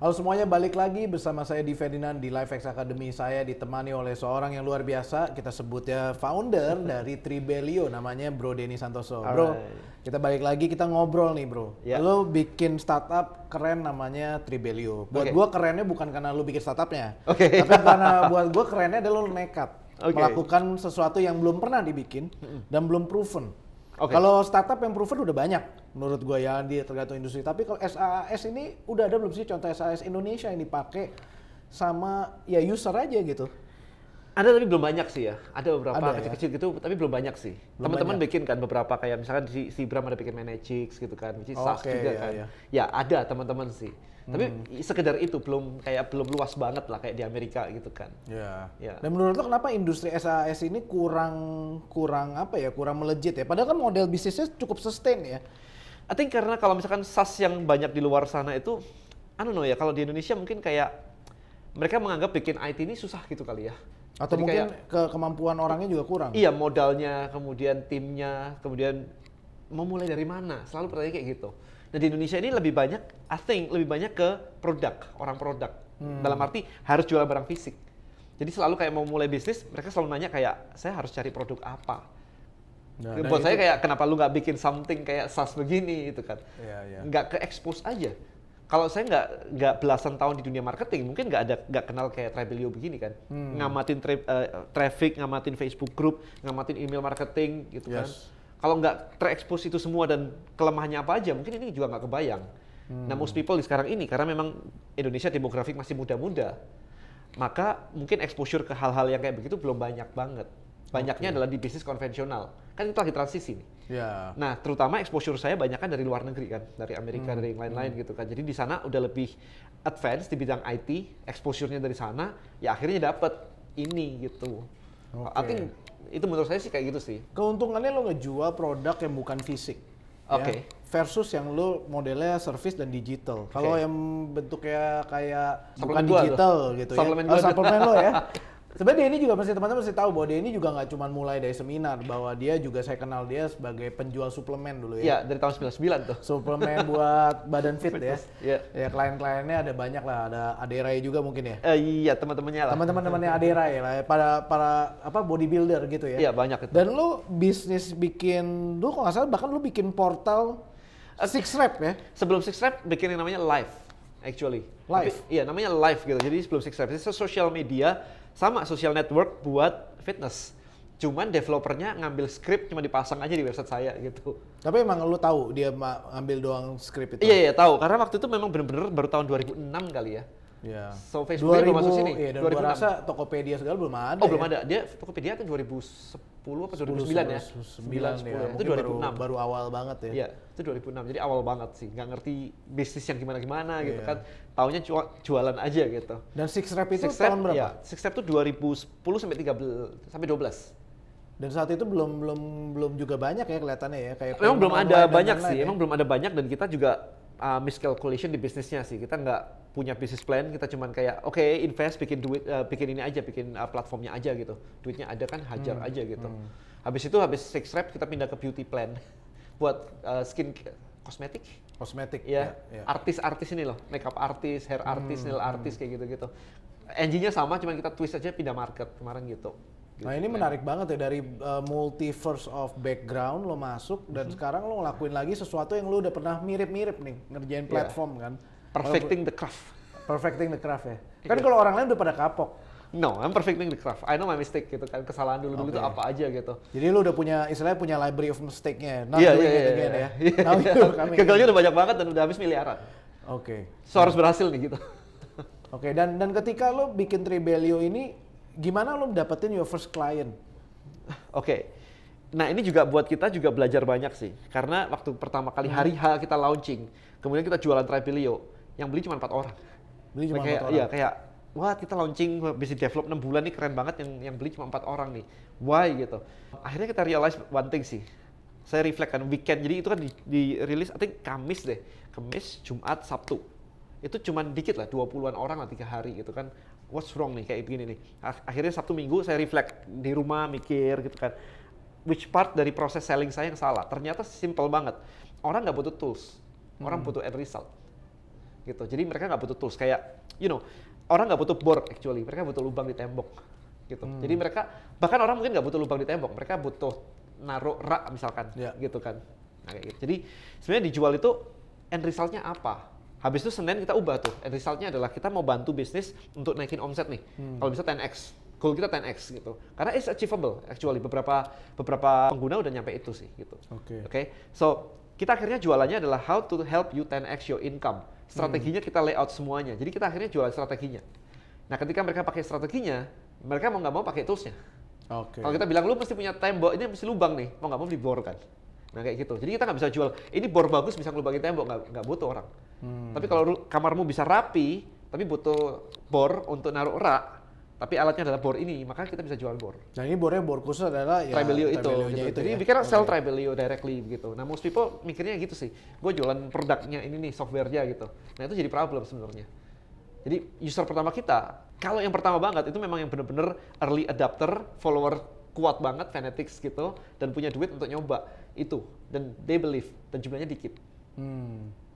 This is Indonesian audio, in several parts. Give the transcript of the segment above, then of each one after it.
Halo semuanya, balik lagi bersama saya di Ferdinand di LifeX Academy. Saya ditemani oleh seorang yang luar biasa, kita sebut ya founder dari Tribelio, namanya Bro Denny Santoso. Bro, Alright. kita balik lagi, kita ngobrol nih bro. Ya. Lo bikin startup keren namanya Tribelio. Buat gua kerennya bukan karena lo bikin startupnya, tapi karena buat gua kerennya adalah lo nekat melakukan sesuatu yang belum pernah dibikin dan belum proven. Kalau startup yang proven udah banyak menurut gue ya, di tergantung industri. Tapi kalau SaaS ini udah ada belum sih contoh SaaS Indonesia yang dipakai sama ya user aja gitu? Ada tapi belum banyak sih ya. Ada beberapa Ada kecil-kecil gitu tapi belum banyak sih. Teman-teman bikin kan beberapa kayak misalkan si Bram ada bikin Managix gitu kan, which is SaaS juga kan. Ya ada teman-teman sih. Tapi sekedar itu belum luas banget lah kayak di Amerika gitu kan. Ya. Dan menurut lo kenapa industri SaaS ini kurang apa ya? Kurang melejit ya? Padahal kan model bisnisnya cukup sustain ya. I think karena kalau misalkan SaaS yang banyak di luar sana itu, I don't know ya, kalau di Indonesia mungkin kayak mereka menganggap bikin IT ini susah gitu kali ya. Atau jadi mungkin kemampuan orangnya juga kurang. Iya, modalnya, kemudian timnya, kemudian mau mulai dari mana? Selalu pertanyaan kayak gitu. Nah di Indonesia ini lebih banyak, I think lebih banyak ke produk, orang produk. Dalam arti harus jual barang fisik. Jadi selalu kayak mau mulai bisnis, mereka selalu nanya kayak, saya harus cari produk apa? Nah, buat saya kayak, kenapa lu nggak bikin something kayak SaaS begini gitu kan? Nggak ke expose aja. Kalau saya nggak belasan tahun di dunia marketing, mungkin nggak kenal kayak Tribelio begini kan? Ngamatin traffic, ngamatin Facebook group, ngamatin email marketing gitu kan? Kalau nggak terekspos itu semua dan kelemahannya apa aja, mungkin ini juga nggak kebayang. Nah, most people di sekarang ini, karena memang Indonesia demografik masih muda-muda, maka mungkin exposure ke hal-hal yang kayak begitu belum banyak banget. Banyaknya adalah di bisnis konvensional. Kan itu lagi transisi nih. Nah, terutama exposure saya banyak kan dari luar negeri kan, dari Amerika, dari yang lain-lain gitu kan. Jadi di sana udah lebih advance di bidang IT, exposure-nya dari sana, ya akhirnya dapet ini gitu. I think itu menurut saya sih kayak gitu sih. Keuntungannya lo ngejual produk yang bukan fisik. Ya, versus yang lo modelnya service dan digital. Kalau yang bentuknya kayak bukan digital gitu ya. Suplemen lo ya. Sebenarnya Denny juga teman-teman mesti tahu bahwa Denny juga nggak cuma mulai dari seminar, bahwa dia juga saya kenal dia sebagai penjual suplemen dulu ya. Iya, dari tahun 99 tuh. Suplemen buat badan fit ya. Ya klien-kliennya ada banyak lah, ada Aderai juga mungkin ya. Iya, teman-temannya lah. Teman-temannya Aderai lah, para apa bodybuilder gitu ya. Iya, banyak itu. Dan lu bisnis bikin, lu kalau nggak salah bahkan lu bikin portal Sixrep ya. Sebelum Sixrep bikin yang namanya Live actually. Live. Iya, namanya Live gitu. Jadi sebelum Sixrep itu social media sama social network buat fitness. Cuman developernya ngambil script cuma dipasang aja di website saya gitu. Tapi emang lu tahu dia ngambil doang script itu? Iya, tahu. Karena waktu itu memang benar-benar baru tahun 2006 kali ya. So Facebook belum masuk sini. Iya, dan 2006. Gua rasa Tokopedia segala belum ada. Oh, belum ada. Dia Tokopedia kan 2010 apa 2009 ya? 9 ya. Itu 2006. Baru awal banget ya. Iya, itu 2006. Jadi awal banget sih. Nggak ngerti bisnis yang gimana-gimana gitu kan. Taunya jualan aja gitu. Dan Sixrep itu tahun berapa? Iya, Sixrep itu 2010 sampai 12. Dan saat itu belum juga banyak ya kelihatannya ya, kayak memang belum ada banyak sih. Emang belum ada banyak dan kita juga miscalculation di bisnisnya sih. Kita nggak punya business plan, kita cuman kayak invest, bikin duit, bikin ini aja, bikin platformnya aja gitu. Duitnya ada kan, hajar aja gitu. Habis Sixrep kita pindah ke beauty plan buat skin kosmetik. Ya, artis-artis ini loh, makeup artis, hair artis, nail artis kayak gitu-gitu. Engine-nya sama, cuman kita twist aja pindah market kemarin gitu. Nah ini menarik banget ya, dari multiverse of background lo masuk dan sekarang lo ngelakuin lagi sesuatu yang lo udah pernah mirip-mirip nih, ngerjain platform kan. Perfecting the craft. Perfecting the craft ya. Kan kalau orang lain udah pada kapok. No, I'm perfecting the craft. I know my mistake gitu kan, kesalahan dulu itu apa aja gitu. Jadi lu udah punya, istilahnya punya library of mistake-nya. Iya. Gagalnya udah banyak banget dan udah habis miliaran. So harus berhasil nih gitu. Dan ketika lo bikin Tribelio ini, gimana lo dapetin your first client? Nah ini juga buat kita juga belajar banyak sih. Karena waktu pertama kali hari H kita launching, kemudian kita jualan Tribelio, yang beli cuma 4 orang. Beli cuma 4 orang? Iya, kayak wah kita launching, bisa develop 6 bulan nih, keren banget, yang beli cuma 4 orang nih. Why gitu. Akhirnya kita realize one thing sih. Saya reflect kan, weekend, jadi itu kan di-release, I think Kamis deh. Kamis, Jumat, Sabtu. Itu cuma dikit lah, 20-an orang lah 3 hari gitu kan. What's wrong nih, kayak begini nih. Akhirnya Sabtu Minggu saya reflect di rumah, mikir gitu kan. Which part dari proses selling saya yang salah? Ternyata simple banget. Orang nggak butuh tools, orang butuh end result. gitu. Jadi mereka nggak butuh tools kayak, orang nggak butuh board actually, mereka butuh lubang di tembok gitu. Jadi mereka, bahkan orang mungkin nggak butuh lubang di tembok, mereka butuh naruh rak misalkan, gitu kan. Nah, kayak gitu. Jadi sebenarnya dijual itu end resultnya apa? Habis itu Senin kita ubah tuh, end resultnya adalah kita mau bantu bisnis untuk naikin omset nih. Kalau bisa 10x, goal kita 10x gitu. Karena it's achievable actually, beberapa pengguna udah nyampe itu sih gitu. Oke. So, kita akhirnya jualannya adalah how to help you 10x your income. Strateginya kita layout semuanya. Jadi kita akhirnya jualan strateginya. Nah, ketika mereka pakai strateginya, mereka mau nggak mau pakai toolsnya. Kalau kita bilang lu mesti punya tembok, ini mesti lubang nih, mau nggak mau beli bor kan. Nah kayak gitu. Jadi kita nggak bisa jual, ini bor bagus bisa ngelubangin tembok, nggak butuh orang. Tapi kalau kamarmu bisa rapi, tapi butuh bor untuk naruh rak, tapi alatnya adalah bor ini, maka kita bisa jual bor. Nah ini bornya bor khusus adalah ya Tribelio itu. Jadi kita sell Tribelio directly gitu. Nah most people mikirnya gitu sih, gue jualan produknya ini nih, software-nya gitu. Nah itu jadi problem sebenarnya. Jadi user pertama kita, kalau yang pertama banget itu memang yang benar-benar early adapter, follower kuat banget, fanatics gitu, dan punya duit untuk nyoba itu, dan they believe, dan jumlahnya dikit.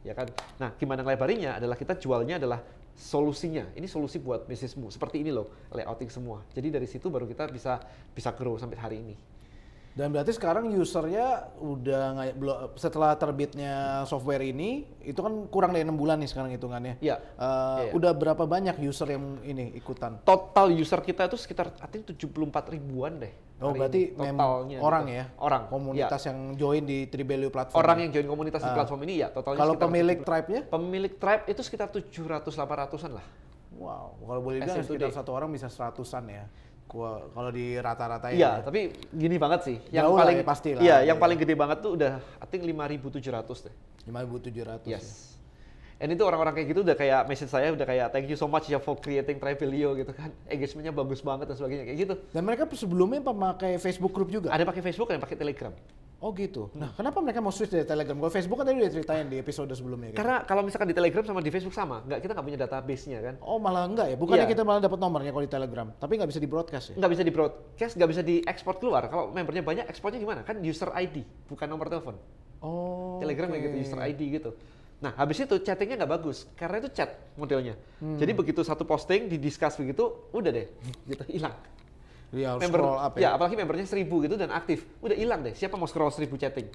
Ya kan? Nah, gimana ngelebarinya adalah kita jualnya adalah solusinya. Ini solusi buat bisnismu. Seperti ini loh, layouting semua. Jadi dari situ baru kita bisa grow sampai hari ini. Dan berarti sekarang usernya udah setelah terbitnya software ini, itu kan kurang dari 6 bulan nih sekarang hitungannya. Iya. Udah berapa banyak user yang ini ikutan? Total user kita itu sekitar I think 74 ribuan deh. Oh berarti totalnya orang gitu. Ya? Orang. Komunitas yang join di Tribelio platform. Orang yang join komunitas di platform ini ya totalnya. Kalau pemilik tribe-nya? Pemilik tribe itu sekitar 700-800-an lah. Wow, kalau boleh bilang sekitar satu orang bisa 100-an ya. Kalau di rata-rata iya, tapi gini banget sih. Yang paling pasti lah. Iya, yang paling gede banget tuh udah I think 5.700 deh. 5.700. Yes. Dan itu orang-orang kayak gitu udah kayak message saya udah kayak thank you so much ya for creating Tribelio gitu kan. Engagementnya bagus banget dan sebagainya kayak gitu. Dan mereka sebelumnya pakai Facebook group juga? Ada pakai Facebook, ada pakai Telegram. Oh gitu. Nah, kenapa mereka mau switch dari Telegram? Kalau Facebook kan tadi udah ceritain di episode sebelumnya. Gitu. Karena kalau misalkan di Telegram sama di Facebook sama, kita nggak punya database-nya kan. Oh malah enggak ya? Bukannya kita malah dapat nomornya kalau di Telegram, tapi nggak bisa di broadcast ya? Nggak bisa di broadcast, nggak bisa diekspor keluar. Kalau membernya banyak, ekspornya gimana? Kan user ID, bukan nomor telepon. Oh. Telegram kayak gitu, user ID gitu. Nah, habis itu chattingnya nggak bagus, karena itu chat modelnya. Jadi begitu satu posting, didiscuss begitu, udah deh, gitu, hilang. Iya, member, scroll up ya apalagi membernya 1000 gitu dan aktif, udah hilang deh. Siapa mau scroll 1000 chatting?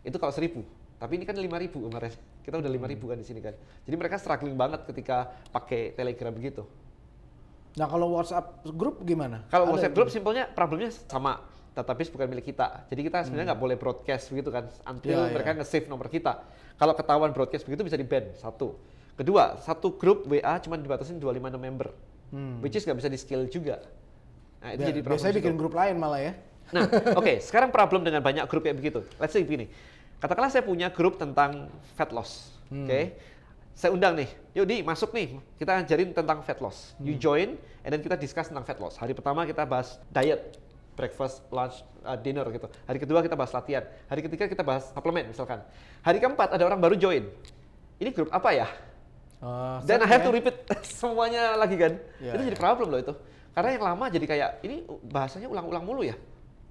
Itu kalau 1000. Tapi ini kan 5.000 kemarin. Kita udah 5.000 kan di sini kan. Jadi mereka struggling banget ketika pakai Telegram begitu. Nah kalau WhatsApp group gimana? Kalau WhatsApp group simpelnya problemnya sama. Database bukan milik kita. Jadi kita sebenarnya nggak boleh broadcast begitu kan. Until mereka nge-save nomor kita. Kalau ketahuan broadcast begitu bisa di-ban. Satu. Kedua, satu grup WA cuma dibatasin 256 member. Which is nggak bisa di-scale juga. Nah, itu jadi problem. Biasanya bikin grup lain malah ya. Nah, oke, sekarang problem dengan banyak grup kayak begitu. Let's say begini. Katakanlah saya punya grup tentang fat loss. Oke. Saya undang nih. Yuk Di, masuk nih. Kita ajarin tentang fat loss. You join and then kita discuss tentang fat loss. Hari pertama kita bahas diet, breakfast, lunch, dinner gitu. Hari kedua kita bahas latihan. Hari ketiga kita bahas suplemen misalkan. Hari keempat ada orang baru join. Ini grup apa ya? Dan I have to repeat semuanya lagi kan. Itu jadi problem loh itu. Karena yang lama jadi kayak, ini bahasanya ulang-ulang mulu ya.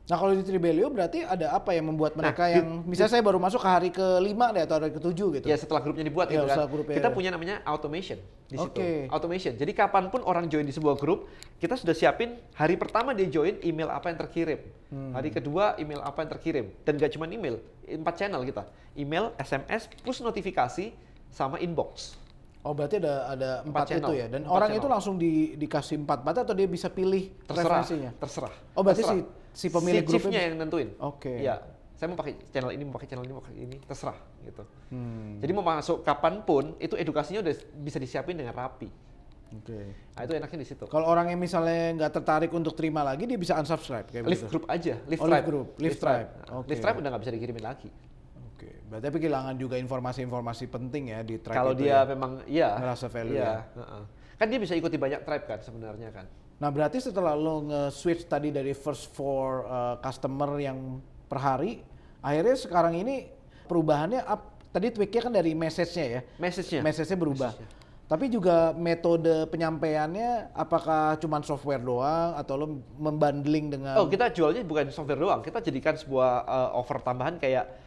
Nah kalau di Tribelio berarti ada apa yang membuat mereka yang, misalnya saya baru masuk ke hari ke-5 deh atau hari ke-7 gitu. Ya setelah grupnya dibuat gitu kan. Kita punya namanya automation di situ. Automation. Jadi kapanpun orang join di sebuah grup, kita sudah siapin hari pertama dia join email apa yang terkirim. Hari kedua email apa yang terkirim. Dan gak cuma email, 4 channel kita. Email, SMS, push notifikasi, sama inbox. Oh berarti ada 4 itu ya, dan orang itu langsung dikasih 4 atau dia bisa pilih preferensinya? Terserah. Oh berarti si pemilik grupnya chiefnya yang nentuin. Oke. Iya, saya mau pakai channel ini, mau pakai channel ini, mau pakai ini, terserah gitu. Jadi mau masuk kapanpun, itu edukasinya udah bisa disiapin dengan rapi. Oke. Nah itu enaknya di situ. Kalau orang yang misalnya nggak tertarik untuk terima lagi, dia bisa unsubscribe kayak Live group aja, Live Tribe. Live Tribe udah nggak bisa dikirimin lagi. Berarti kehilangan juga informasi-informasi penting ya di tribe. Kalau dia memang merasa value ya. Kan dia bisa ikuti banyak tribe kan sebenarnya kan. Nah berarti setelah lo nge-switch tadi dari first 4 customer yang per hari, akhirnya sekarang ini perubahannya tadi tweaknya kan dari message-nya ya. Message-nya berubah. Tapi juga metode penyampaiannya apakah cuma software doang atau lo membundling dengan? Oh kita jualnya bukan software doang, kita jadikan sebuah offer tambahan kayak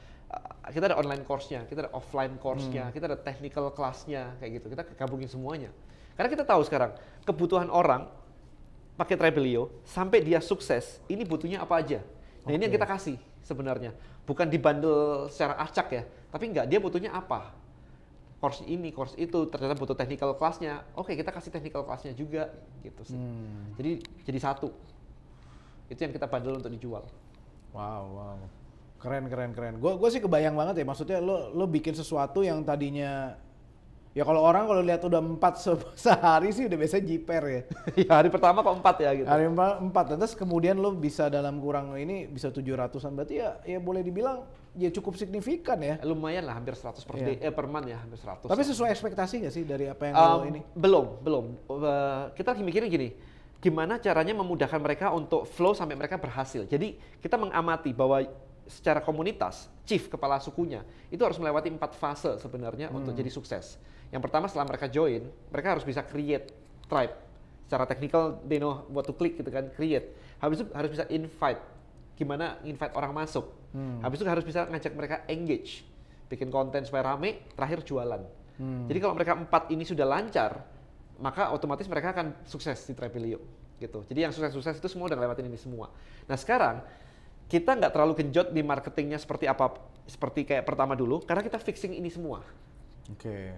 kita ada online course-nya, kita ada offline course-nya, kita ada technical class-nya, kayak gitu. Kita gabungin semuanya. Karena kita tahu sekarang, kebutuhan orang pakai Trebelio, sampai dia sukses, ini butuhnya apa aja. Nah ini yang kita kasih sebenarnya. Bukan dibundle secara acak ya, tapi enggak, dia butuhnya apa. Course ini, course itu, ternyata butuh technical class-nya. Oke, kita kasih technical class-nya juga, gitu sih. Jadi satu. Itu yang kita bundle untuk dijual. Wow. Keren. Gue sih kebayang banget ya, maksudnya lo bikin sesuatu yang tadinya ya kalau lihat udah 4 sehari sih udah biasa jiper ya. Ya hari pertama kok 4 ya gitu. Hari 4, terus kemudian lo bisa dalam kurang ini bisa 700-an, berarti ya boleh dibilang ya cukup signifikan ya. Lumayan lah, hampir 100 per month ya, hampir 100. Tapi sesuai ekspektasi nggak sih dari apa yang lo ini? Belum. Kita lagi mikirin gini, gimana caranya memudahkan mereka untuk flow sampai mereka berhasil. Jadi kita mengamati bahwa secara komunitas, chief kepala sukunya itu harus melewati 4 fase sebenarnya untuk jadi sukses. Yang pertama setelah mereka join, mereka harus bisa create tribe. Secara technical, they know what to click gitu kan, create. Habis itu harus bisa invite, gimana invite orang masuk. Habis itu harus bisa ngajak mereka engage, bikin konten supaya rame, terakhir jualan. Jadi kalau mereka 4 ini sudah lancar, maka otomatis mereka akan sukses di Trebelio gitu. Jadi yang sukses-sukses itu semua udah lewatin ini semua. Nah sekarang kita nggak terlalu genjot di marketingnya seperti kayak pertama dulu, karena kita fixing ini semua.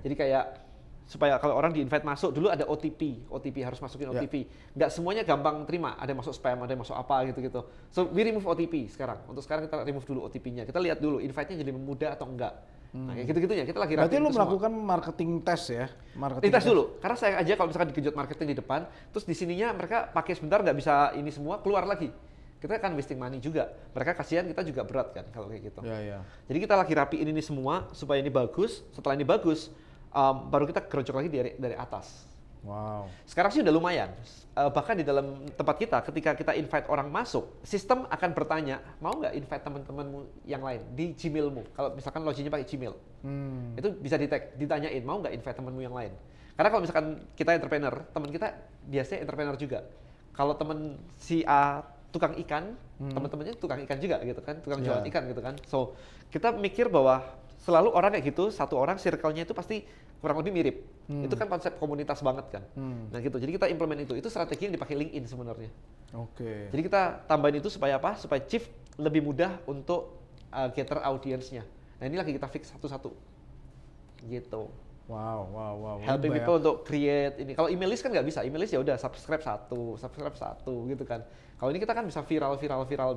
Jadi kayak supaya kalau orang di-invite masuk, dulu ada OTP harus masukin OTP. Nggak semuanya gampang terima, ada yang masuk spam, ada yang masuk apa gitu-gitu. So we remove OTP sekarang. Untuk sekarang kita remove dulu OTP-nya. Kita lihat dulu invite-nya jadi mudah atau enggak. Nah kayak gitu-gitunya kita lagi rapiin. Berarti lu melakukan marketing test ya? Marketing test dulu. Karena saya aja kalau misalkan dikejut marketing di depan, terus di sininya mereka pakai sebentar nggak bisa ini semua, keluar lagi. Kita kan wasting money juga. Mereka kasihan, kita juga berat kan kalau kayak gitu. Jadi kita lagi rapiin ini semua supaya ini bagus. Setelah ini bagus, baru kita gerojok lagi dari atas. Wow. Sekarang sih udah lumayan. Bahkan di dalam tempat kita, ketika kita invite orang masuk, sistem akan bertanya, mau nggak invite teman-temanmu yang lain di Gmailmu? Kalau misalkan loginnya pakai Gmail, itu bisa ditanyain, mau nggak invite temanmu yang lain? Karena kalau misalkan kita entrepreneur, teman kita biasanya entrepreneur juga. Kalau teman si A tukang ikan, teman-temannya tukang ikan juga gitu kan, tukang jualan ikan gitu kan. So kita mikir bahwa selalu orang kayak gitu, satu orang circle-nya itu pasti kurang lebih mirip. Itu kan konsep komunitas banget kan. Nah gitu, jadi kita implement itu strategi yang dipakai LinkedIn sebenarnya. Jadi kita tambahin itu supaya apa? Supaya chief lebih mudah untuk gather audience-nya. Nah ini lagi kita fix satu-satu. Gitu. Wow. Helping people untuk create ini. Kalau email list kan nggak bisa. Email list ya udah subscribe satu gitu kan. Kalau ini kita kan bisa viral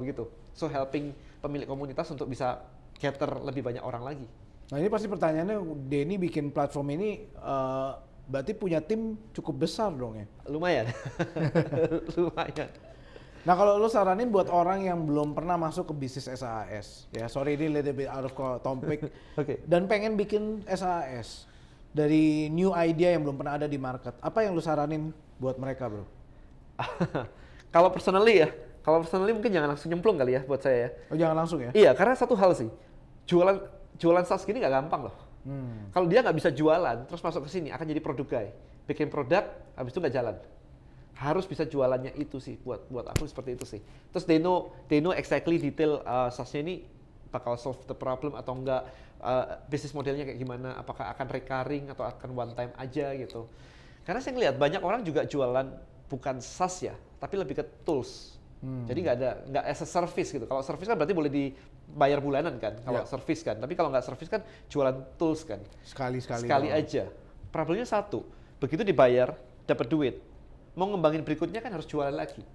begitu. So helping pemilik komunitas untuk bisa gather lebih banyak orang lagi. Nah ini pasti pertanyaannya, Denny bikin platform ini berarti punya tim cukup besar dong ya? Lumayan. Lumayan. Nah kalau lo saranin buat orang yang belum pernah masuk ke bisnis SAS, ya sorry ini little bit out of topic, dan pengen bikin SAS dari new idea yang belum pernah ada di market, apa yang lo saranin buat mereka bro? Kalau personally mungkin jangan langsung nyemplung kali ya buat saya ya. Oh jangan langsung ya? Iya, karena satu hal sih, jualan SaaS gini nggak gampang loh. Kalau dia nggak bisa jualan, terus masuk ke sini akan jadi produk guy, bikin produk, habis itu nggak jalan. Harus bisa jualannya itu sih, buat aku seperti itu sih. Terus they know exactly detail SaaS-nya ini bakal solve the problem atau enggak, bisnis modelnya kayak gimana, apakah akan recurring atau akan one time aja gitu. Karena saya ngeliat banyak orang juga jualan bukan SaaS ya, tapi lebih ke tools. Jadi nggak as a service gitu. Kalau service kan berarti boleh dibayar bulanan kan, kalau service kan. Tapi kalau nggak service kan jualan tools kan. Sekali aja. Problemnya satu, begitu dibayar dapat duit, mau ngembangin berikutnya kan harus jualan lagi.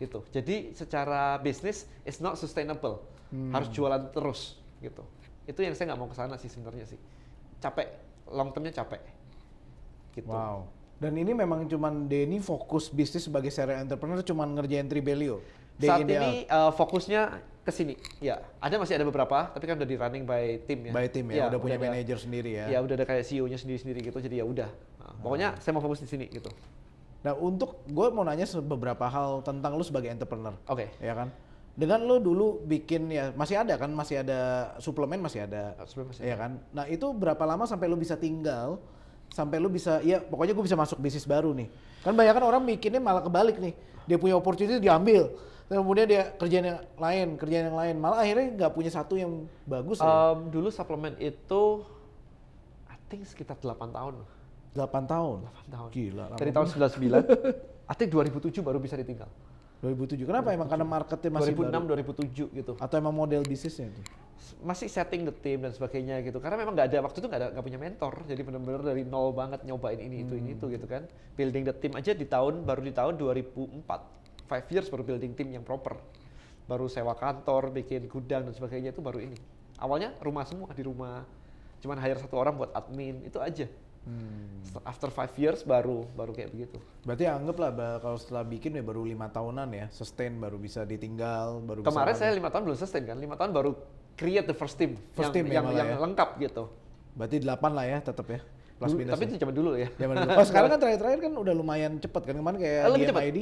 Gitu. Jadi secara bisnis it's not sustainable. Harus jualan terus gitu. Itu yang saya nggak mau ke sana sih sebenarnya sih. Capek, long termnya capek. Gitu. Wow. Dan ini memang cuman Denny fokus bisnis sebagai serial entrepreneur cuman ngerjain Trebelio. Saat ini fokusnya ke sini. Ya, masih ada beberapa, tapi kan udah di running by tim ya. By tim ya, udah punya manajer sendiri ya. Ya, udah ada kayak CEO-nya sendiri-sendiri gitu. Jadi ya udah. Nah, pokoknya saya mau fokus di sini gitu. Nah, gue mau nanya beberapa hal tentang lu sebagai entrepreneur. Oke. Ya kan? Dengan lu dulu bikin ya masih ada suplemen masih ada. Ya kan? Nah, itu berapa lama sampai lu bisa tinggal sampai lu bisa, ya pokoknya gue bisa masuk bisnis baru nih. Kan banyak kan orang mikirnya malah kebalik nih. Dia punya opportunity diambil. Kemudian dia kerjaan yang lain. Malah akhirnya nggak punya satu yang bagus. Dulu suplemen itu, I think sekitar 8 tahun. 8 tahun? 8 tahun. Gila. Dari tahun 99, I think 2007 baru bisa ditinggal. 2007. Kenapa 2007. Emang karena marketnya masih 2006, 2007 gitu. Atau emang model bisnisnya itu? Masih setting the team dan sebagainya gitu. Karena memang nggak ada, waktu itu nggak punya mentor. Jadi benar-benar dari nol banget nyobain ini itu gitu kan. Building the team aja baru di tahun 2004. 5 years baru building team yang proper. Baru sewa kantor, bikin gudang dan sebagainya itu baru ini. Awalnya rumah semua, di rumah. Cuman hire 1 orang buat admin, itu aja. After 5 years baru kayak begitu. Berarti anggaplah kalau setelah bikin ya baru 5 tahunan ya, sustain baru bisa ditinggal, baru Kemarin bisa saya 5 tahun belum sustain kan, 5 tahun baru create the first team yang lengkap gitu. Berarti 8 lah ya tetap ya. Plus minus. Tapi itu zaman dulu ya. Oh sekarang kan terakhir kan udah lumayan cepet kan, kemarin kayak DMID.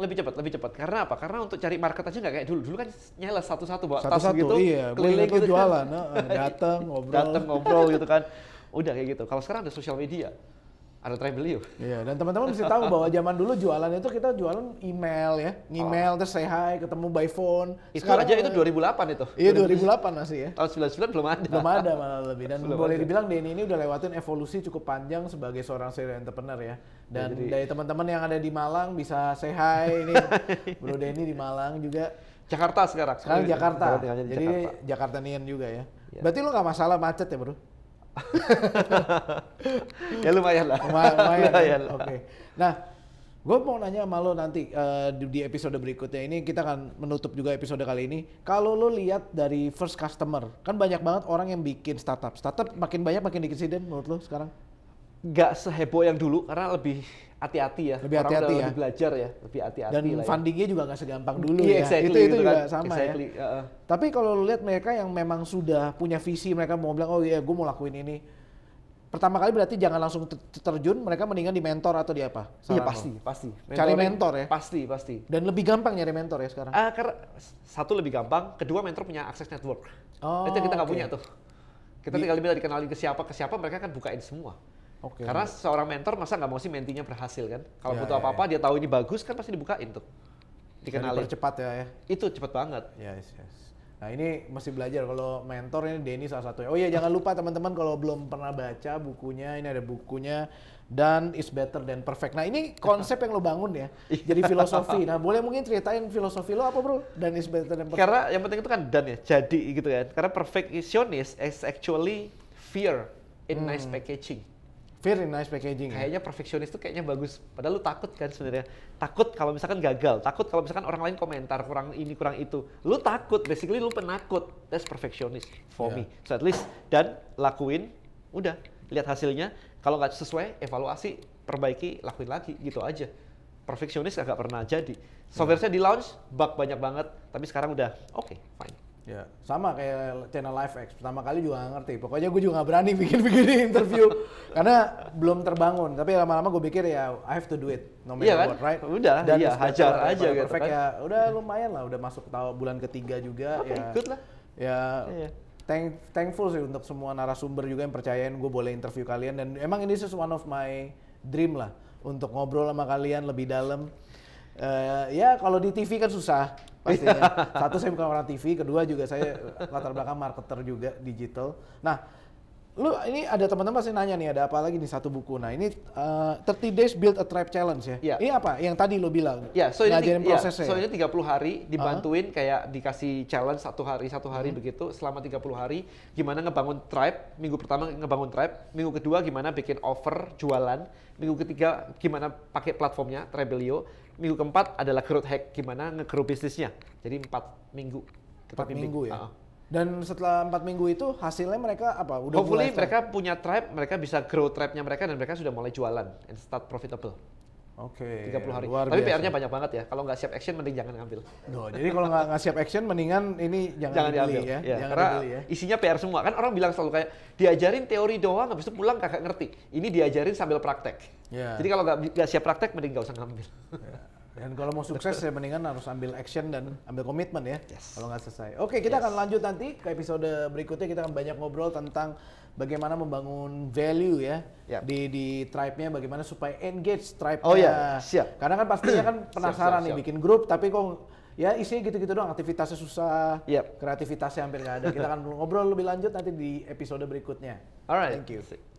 Lebih cepat. Karena apa? Karena untuk cari market aja nggak kayak dulu. Dulu kan nyeles satu-satu bawa tas satu-satu, gitu, iya. keliling gitu. Jualan, datang ngobrol gitu kan. Udah kayak gitu. Kalau sekarang ada sosial media, ada Tribelio. Iya, dan teman-teman mesti tahu bahwa zaman dulu jualan itu kita jualan email ya, email terus say hi, ketemu by phone. Sekarang aja itu 2008 itu. Iya 2008 masih ya. Tahun 99 belum ada. Belum ada malah lebih. Dan boleh dibilang Denny ini udah lewatin evolusi cukup panjang sebagai seorang serial entrepreneur ya. Dan dari teman-teman yang ada di Malang bisa say hi ini. Bro Denny di Malang juga. Jakarta sekarang. Sekarang Jakarta. Jadi Jakartanian juga ya. Berarti lu nggak masalah macet ya bro? Ya lumayan lah. Lumayan. Oke. Nah, gue mau nanya sama lo nanti di episode berikutnya ini kita akan menutup juga episode kali ini. Kalau lo lihat dari first customer, kan banyak banget orang yang bikin startup. Startup makin banyak makin dikit sih Den menurut lo sekarang? Gak seheboh yang dulu karena lebih hati-hati ya. Lebih hati-hati ya. Lebih belajar ya, lebih hati-hati. Dan lah fundingnya juga gak segampang dulu ya. Exactly, itu gitu juga kan. sama ya. Tapi kalau lo lihat mereka yang memang sudah punya visi, mereka mau bilang oh iya gue mau lakuin ini. Pertama kali berarti jangan langsung terjun, mereka mendingan di mentor atau di apa? Iya pasti. Cari mentor ya? Pasti. Dan lebih gampang nyari mentor ya sekarang? Karena satu lebih gampang, kedua mentor punya akses network. Itu kita nggak punya tuh. Kita tinggal dikenalin ke siapa, mereka kan bukain semua. Karena seorang mentor masa nggak mau sih mentinya berhasil kan? Kalau butuh apa-apa dia tahu ini bagus kan pasti dibukain tuh. Dikenalin. Dipercepat ya. Itu cepat banget. Yes. Nah ini masih belajar kalau mentor ini Denny salah satunya. Oh iya jangan lupa teman-teman kalau belum pernah baca bukunya, ini ada bukunya Done is Better Than Perfect. Nah ini konsep yang lo bangun ya, jadi filosofi. Nah boleh mungkin ceritain filosofi lo apa bro? Done is Better Than Perfect. Karena yang penting itu kan done ya, jadi gitu kan. Karena perfectionist is actually fear in nice packaging. Fear in nice packaging. Kayaknya perfeksionis tuh kayaknya bagus. Padahal lu takut kan sebenarnya. Takut kalau misalkan gagal. Takut kalau misalkan orang lain komentar kurang ini kurang itu. Lu takut. Basically lu penakut. That's perfectionist for me. So at least dan lakuin. Udah lihat hasilnya. Kalau nggak sesuai evaluasi, perbaiki, lakuin lagi gitu aja. Perfeksionis agak pernah jadi. Software-nya di launch, bug banyak banget. Tapi sekarang udah oke, fine. Ya, sama kayak channel LiveX. Pertama kali juga gak ngerti. Pokoknya gue juga gak berani bikin interview. Karena belum terbangun. Tapi lama-lama gue pikir ya, I have to do it. No matter what, right? Udah, dan hajar aja gitu perfect kan. Ya, udah lumayan lah. Udah masuk bulan ketiga juga. Ya, good lah. Ya, thankful sih untuk semua narasumber juga yang percayain gue boleh interview kalian. Dan emang ini one of my dream lah. Untuk ngobrol sama kalian lebih dalam. Ya kalau di TV kan susah pastinya. Satu saya bukan orang TV, kedua juga saya latar belakang marketer juga digital. Nah, lu ini ada teman-teman pasti nanya nih ada apa lagi nih satu buku. Nah ini 30 Days Build a Tribe Challenge ya. Yeah. Ini apa? Yang tadi lo bilang? Ya, so ini prosesnya. So ini 30 hari dibantuin kayak dikasih challenge satu hari begitu selama 30 hari gimana ngebangun tribe. Minggu pertama ngebangun tribe, minggu kedua gimana bikin offer jualan, minggu ketiga gimana pakai platformnya Tribelio, minggu keempat adalah growth hack gimana nge-grow bisnisnya. Jadi 4 minggu. 4 minggu ya. Dan setelah 4 minggu itu hasilnya mereka apa? Udah hopefully mereka punya tribe, mereka bisa grow tribe-nya mereka dan mereka sudah mulai jualan and start profitable. Oke. 30 hari. Tapi PR-nya banyak banget ya. Kalau nggak siap action mending jangan ngambil. Jadi kalau nggak siap action mendingan ini jangan diambil ya. Jangan karena dibeli ya. Isinya PR semua. Kan orang bilang selalu kayak diajarin teori doang habis itu pulang kagak ngerti. Ini diajarin sambil praktek. Jadi kalau nggak siap praktek mending nggak usah ngambil. Dan kalau mau sukses ya mendingan harus ambil action dan ambil komitmen ya. Yes. Kalau nggak selesai. Oke, kita akan lanjut nanti ke episode berikutnya. Kita akan banyak ngobrol tentang bagaimana membangun value ya di tribe-nya, bagaimana supaya engage tribe-nya. Oh ya, siap. Karena kan pastinya kan penasaran siap. nih bikin grup, tapi kok ya isinya gitu-gitu doang, aktivitasnya susah, Yep. kreativitasnya hampir nggak ada. Kita akan ngobrol lebih lanjut nanti di episode berikutnya. Alright. Thank you.